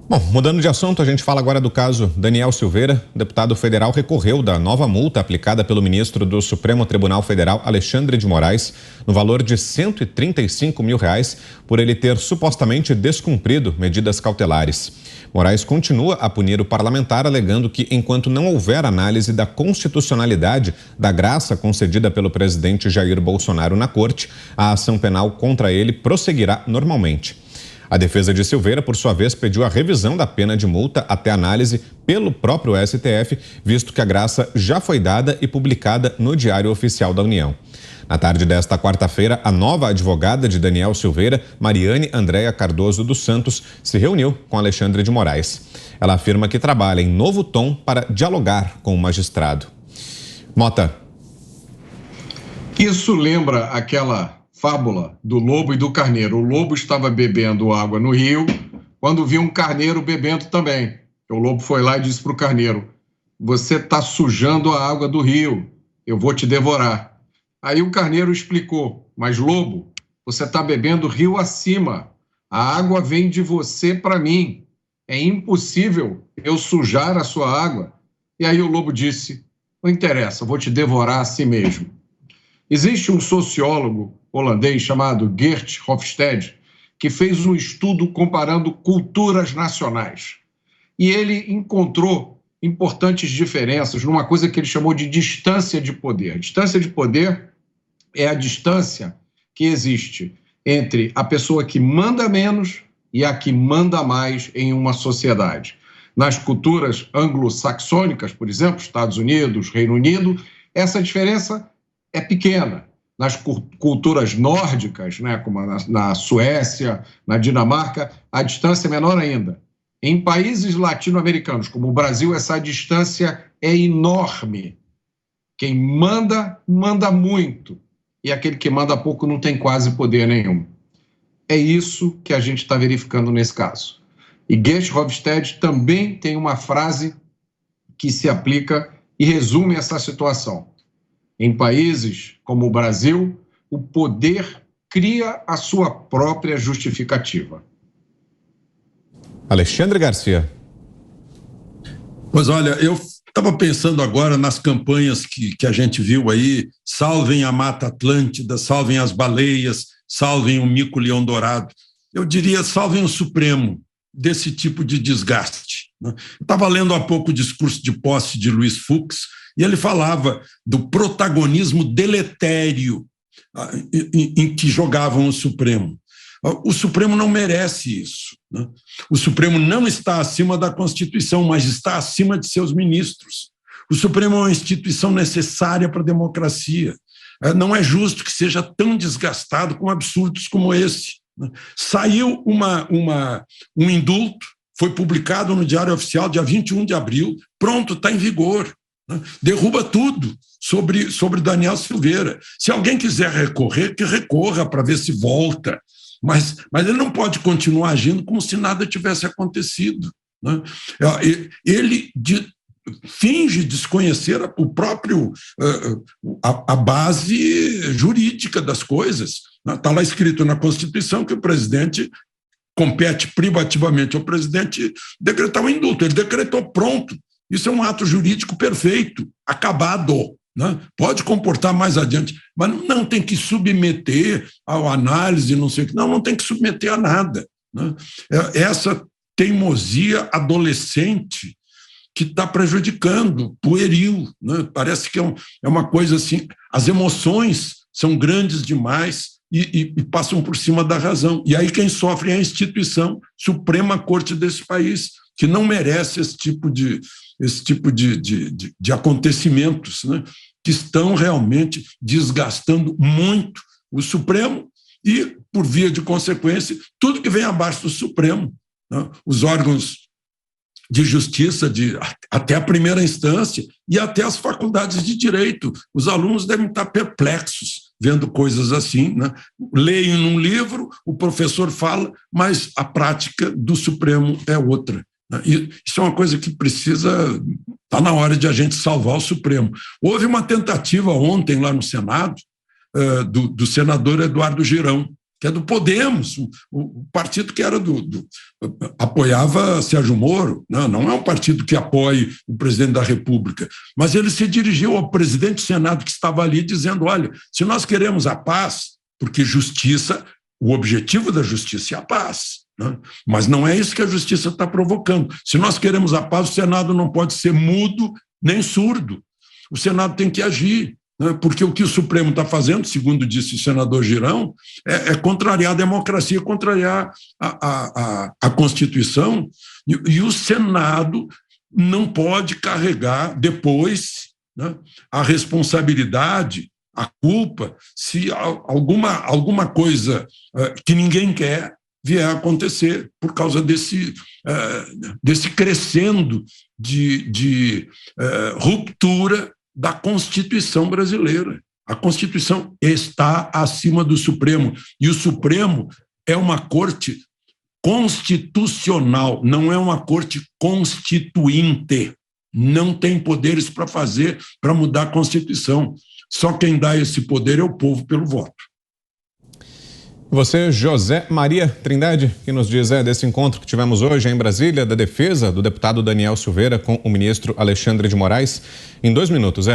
Bom, mudando de assunto, a gente fala agora do caso Daniel Silveira. O deputado federal recorreu da nova multa aplicada pelo ministro do Supremo Tribunal Federal, Alexandre de Moraes, no valor de R$ 135 mil, por ele ter supostamente descumprido medidas cautelares. Moraes continua a punir o parlamentar, alegando que, enquanto não houver análise da constitucionalidade da graça concedida pelo presidente Jair Bolsonaro na corte, a ação penal contra ele prosseguirá normalmente. A defesa de Silveira, por sua vez, pediu a revisão da pena de multa até análise pelo próprio STF, visto que a graça já foi dada e publicada no Diário Oficial da União. Na tarde desta quarta-feira, a nova advogada de Daniel Silveira, Mariane Andréa Cardoso dos Santos, se reuniu com Alexandre de Moraes. Ela afirma que trabalha em novo tom para dialogar com o magistrado. Mota. Isso lembra aquela fábula do lobo e do carneiro. O lobo estava bebendo água no rio, quando viu um carneiro bebendo também. O lobo foi lá e disse para o carneiro: você está sujando a água do rio, eu vou te devorar. Aí o carneiro explicou: mas lobo, você está bebendo rio acima, a água vem de você para mim, é impossível eu sujar a sua água. E aí o lobo disse: não interessa, vou te devorar a si mesmo. Existe um sociólogo holandês chamado Geert Hofstede, que fez um estudo comparando culturas nacionais. E ele encontrou importantes diferenças numa coisa que ele chamou de distância de poder. Distância de poder é a distância que existe entre a pessoa que manda menos e a que manda mais em uma sociedade. Nas culturas anglo-saxônicas, por exemplo, Estados Unidos, Reino Unido, essa diferença é pequena. Nas culturas nórdicas, né, como na Suécia, na Dinamarca, a distância é menor ainda. Em países latino-americanos, como o Brasil, essa distância é enorme. Quem manda, manda muito. E aquele que manda pouco não tem quase poder nenhum. É isso que a gente está verificando nesse caso. E Geert Hofstede também tem uma frase que se aplica e resume essa situação. Em países como o Brasil, o poder cria a sua própria justificativa. Alexandre Garcia. Pois olha, eu estava pensando agora nas campanhas que a gente viu aí: salvem a Mata Atlântida, salvem as baleias, salvem o mico-leão dourado. Eu diria, salvem o Supremo desse tipo de desgaste. Eu estava lendo há pouco o discurso de posse de Luiz Fux, e ele falava do protagonismo deletério em que jogavam o Supremo. O Supremo não merece isso, né? O Supremo não está acima da Constituição, mas está acima de seus ministros. O Supremo é uma instituição necessária para a democracia. Não é justo que seja tão desgastado com absurdos como esse, né? Saiu um indulto, foi publicado no Diário Oficial dia 21 de abril, pronto, está em vigor. Derruba tudo sobre Daniel Silveira. Se alguém quiser recorrer, que recorra para ver se volta. Mas ele não pode continuar agindo como se nada tivesse acontecido, né? Ele finge desconhecer a base jurídica das coisas. Está lá escrito na Constituição que o presidente compete privativamente ao presidente decretar o indulto. Ele decretou, pronto. Isso é um ato jurídico perfeito, acabado, né? Pode comportar mais adiante, mas não tem que submeter à análise, não sei o que, não tem que submeter a nada, né? Essa teimosia adolescente que está prejudicando, pueril, né? Parece que é uma coisa assim, as emoções são grandes demais e passam por cima da razão. E aí quem sofre é a instituição, Suprema Corte desse país, que não merece esse tipo de acontecimentos, né, que estão realmente desgastando muito o Supremo e, por via de consequência, tudo que vem abaixo do Supremo, né, os órgãos de justiça, até a primeira instância e até as faculdades de direito. Os alunos devem estar perplexos vendo coisas assim, né? Leem num livro, o professor fala, mas a prática do Supremo é outra. Isso é uma coisa que está na hora de a gente salvar o Supremo. Houve uma tentativa ontem lá no Senado do senador Eduardo Girão, que é do Podemos, o partido que era apoiava Sérgio Moro. Não é um partido que apoie o presidente da República, mas ele se dirigiu ao presidente do Senado que estava ali dizendo, olha, se nós queremos a paz, porque justiça, o objetivo da justiça é a paz, né? Mas não é isso que a justiça está provocando. Se nós queremos a paz, o Senado não pode ser mudo nem surdo. O Senado tem que agir, né? Porque o que o Supremo está fazendo, segundo disse o senador Girão, é contrariar a democracia, contrariar a Constituição, e o Senado não pode carregar depois, né, a responsabilidade, a culpa, se alguma coisa que ninguém quer vier a acontecer por causa desse crescendo de ruptura da Constituição brasileira. A Constituição está acima do Supremo, e o Supremo é uma corte constitucional, não é uma corte constituinte. Não tem poderes para mudar a Constituição. Só quem dá esse poder é o povo pelo voto. Você, José Maria Trindade, que nos diz desse encontro que tivemos hoje em Brasília, da defesa do deputado Daniel Silveira com o ministro Alexandre de Moraes. Em 2 minutos,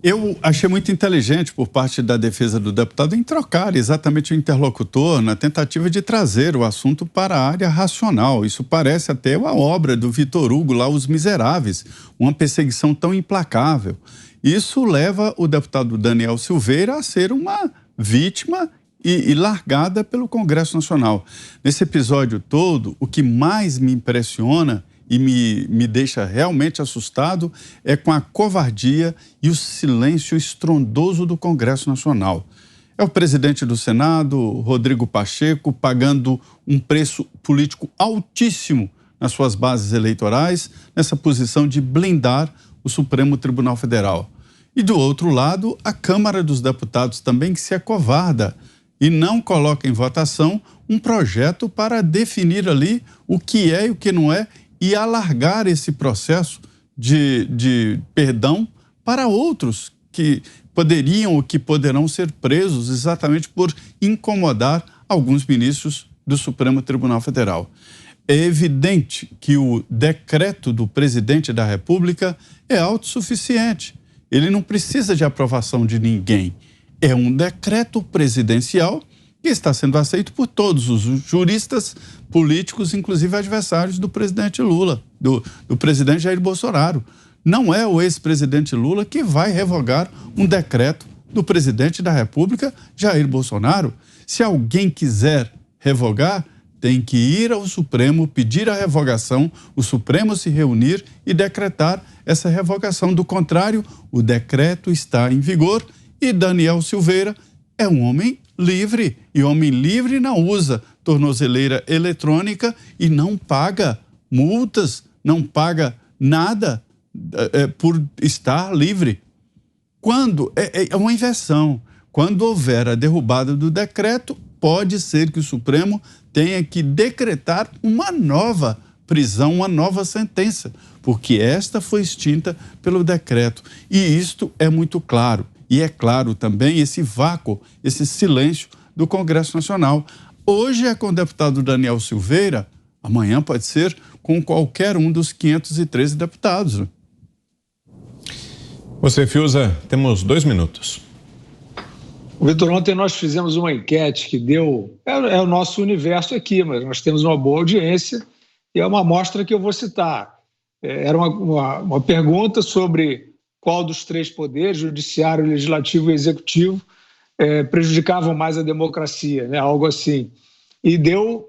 Eu achei muito inteligente por parte da defesa do deputado em trocar exatamente o interlocutor na tentativa de trazer o assunto para a área racional. Isso parece até uma obra do Vitor Hugo, lá Os Miseráveis, uma perseguição tão implacável. Isso leva o deputado Daniel Silveira a ser uma vítima e largada pelo Congresso Nacional. Nesse episódio todo, o que mais me impressiona e me deixa realmente assustado é com a covardia e o silêncio estrondoso do Congresso Nacional. É o presidente do Senado, Rodrigo Pacheco, pagando um preço político altíssimo nas suas bases eleitorais, nessa posição de blindar o Supremo Tribunal Federal. E do outro lado, a Câmara dos Deputados também, que se acovarda e não coloca em votação um projeto para definir ali o que é e o que não é e alargar esse processo de perdão para outros que poderiam ou que poderão ser presos exatamente por incomodar alguns ministros do Supremo Tribunal Federal. É evidente que o decreto do presidente da República é autossuficiente. Ele não precisa de aprovação de ninguém. É um decreto presidencial que está sendo aceito por todos os juristas políticos, inclusive adversários do presidente Lula, do presidente Jair Bolsonaro. Não é o ex-presidente Lula que vai revogar um decreto do presidente da República, Jair Bolsonaro. Se alguém quiser revogar, tem que ir ao Supremo, pedir a revogação, o Supremo se reunir e decretar essa revogação. Do contrário, o decreto está em vigor e Daniel Silveira é um homem livre. E homem livre não usa tornozeleira eletrônica e não paga multas, não paga nada por estar livre. Quando é uma inversão. Quando houver a derrubada do decreto, pode ser que o Supremo tenha que decretar uma nova prisão, uma nova sentença, porque esta foi extinta pelo decreto. E isto é muito claro. E é claro também esse vácuo, esse silêncio do Congresso Nacional. Hoje é com o deputado Daniel Silveira, amanhã pode ser com qualquer um dos 513 deputados. Você, Fiuza, temos 2 minutos. Vitor, ontem nós fizemos uma enquete que deu... É o nosso universo aqui, mas nós temos uma boa audiência e é uma amostra que eu vou citar. Era uma pergunta sobre qual dos 3 poderes, judiciário, legislativo e executivo, prejudicavam mais a democracia, né? Algo assim. E deu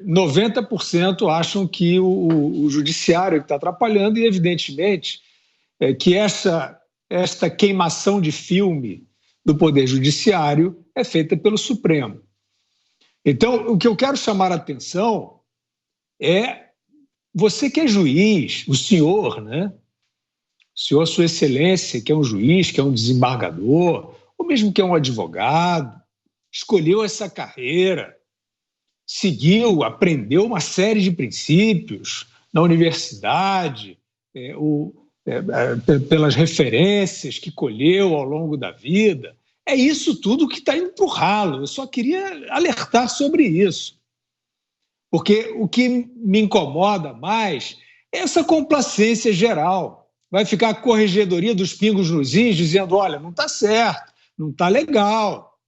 90% acham que o judiciário está atrapalhando e, evidentemente, que esta queimação de filme do Poder Judiciário é feita pelo Supremo. Então, o que eu quero chamar a atenção é você que é juiz, o senhor, né? O senhor, Sua Excelência, que é um juiz, que é um desembargador, ou mesmo que é um advogado, escolheu essa carreira, seguiu, aprendeu uma série de princípios na universidade, pelas referências que colheu ao longo da vida. é isso tudo que está indo para o ralo. Eu só queria alertar sobre isso. Porque o que me incomoda mais é essa complacência geral. Vai ficar a corregedoria dos pingos nos is dizendo, olha, não está certo, não está legal,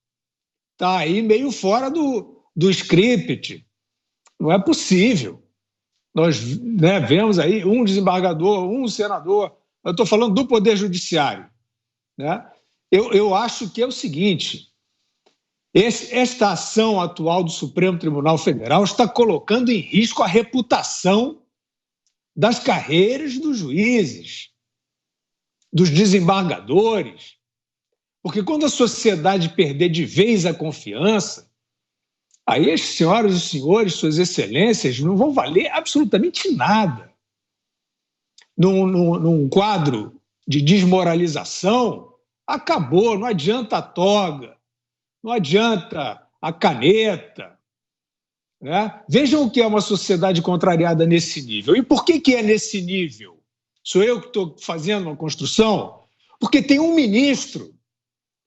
está aí meio fora do script. Não é possível. Nós vemos aí um desembargador, um senador, eu estou falando do Poder Judiciário. Né? Eu acho que é o seguinte, esta ação atual do Supremo Tribunal Federal está colocando em risco a reputação das carreiras dos juízes, dos desembargadores, porque quando a sociedade perder de vez a confiança, aí as senhoras e senhores, suas excelências, não vão valer absolutamente nada. Num quadro de desmoralização, acabou, não adianta a toga, não adianta a caneta. Né? Vejam o que é uma sociedade contrariada nesse nível. E por que é nesse nível? Sou eu que estou fazendo uma construção? Porque tem um ministro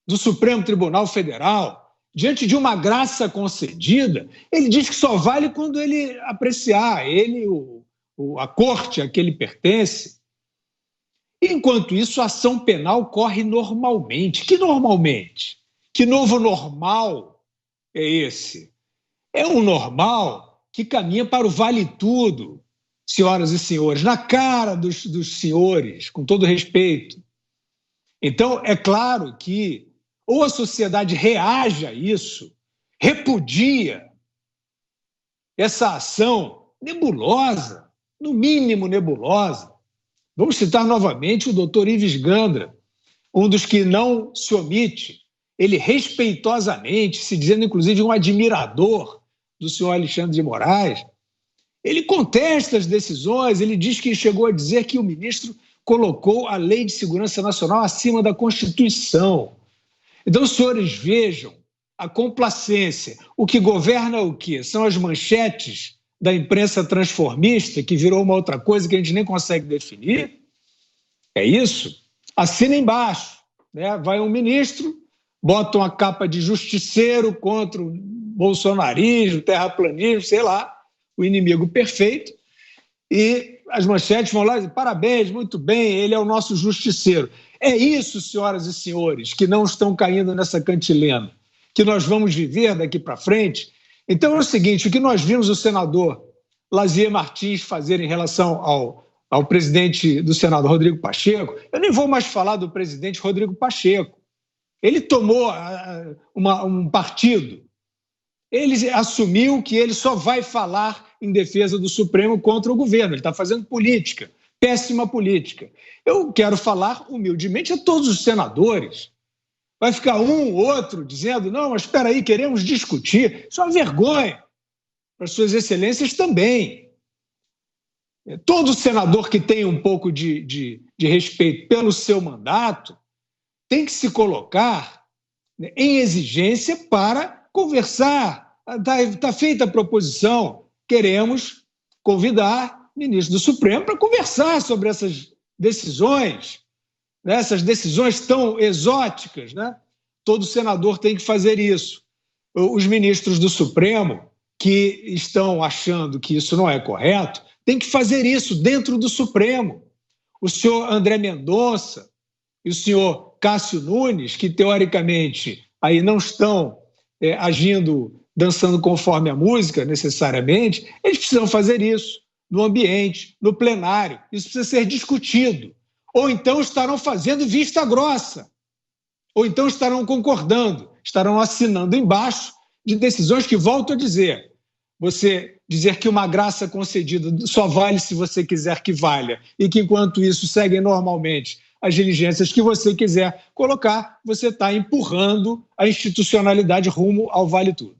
do Supremo Tribunal Federal, diante de uma graça concedida, ele diz que só vale quando ele apreciar, ele, a corte a que ele pertence. Enquanto isso, a ação penal corre normalmente. Que normalmente? Que novo normal é esse? É um normal que caminha para o vale-tudo, senhoras e senhores, na cara dos senhores, com todo respeito. Então, é claro que ou a sociedade reage a isso, repudia essa ação nebulosa, no mínimo nebulosa. Vamos citar novamente o doutor Ives Gandra, um dos que não se omite, ele respeitosamente, se dizendo inclusive um admirador do senhor Alexandre de Moraes, ele contesta as decisões, ele diz que chegou a dizer que o ministro colocou a Lei de Segurança Nacional acima da Constituição. Então, os senhores vejam a complacência. O que governa é o quê? São as manchetes da imprensa transformista, que virou uma outra coisa que a gente nem consegue definir. É isso? Assina embaixo. Né? Vai um ministro, bota uma capa de justiceiro contra o bolsonarismo, terraplanismo, sei lá, o inimigo perfeito, e as manchetes vão lá e dizem, parabéns, muito bem, ele é o nosso justiceiro. É isso, senhoras e senhores, que não estão caindo nessa cantilena, que nós vamos viver daqui para frente. Então é o seguinte, o que nós vimos o senador Lazier Martins fazer em relação ao presidente do Senado, Rodrigo Pacheco, eu nem vou mais falar do presidente Rodrigo Pacheco. Ele tomou um partido, ele assumiu que ele só vai falar em defesa do Supremo contra o governo, ele está fazendo política, péssima política. Eu quero falar humildemente a todos os senadores. Vai ficar um ou outro dizendo, não, mas espera aí, queremos discutir. Isso é uma vergonha para suas excelências também. Todo senador que tem um pouco de respeito pelo seu mandato tem que se colocar em exigência para conversar. Está feita a proposição, queremos convidar o ministro do Supremo para conversar sobre essas decisões, né? Essas decisões tão exóticas. Né? Todo senador tem que fazer isso. Os ministros do Supremo, que estão achando que isso não é correto, têm que fazer isso dentro do Supremo. O senhor André Mendonça e o senhor Cássio Nunes, que teoricamente aí não estão agindo, dançando conforme a música necessariamente, eles precisam fazer isso no ambiente, no plenário. Isso precisa ser discutido. Ou então estarão fazendo vista grossa, ou então estarão concordando, estarão assinando embaixo de decisões que, volto a dizer, você dizer que uma graça concedida só vale se você quiser que valha, e que enquanto isso seguem normalmente as diligências que você quiser colocar, você está empurrando a institucionalidade rumo ao vale tudo.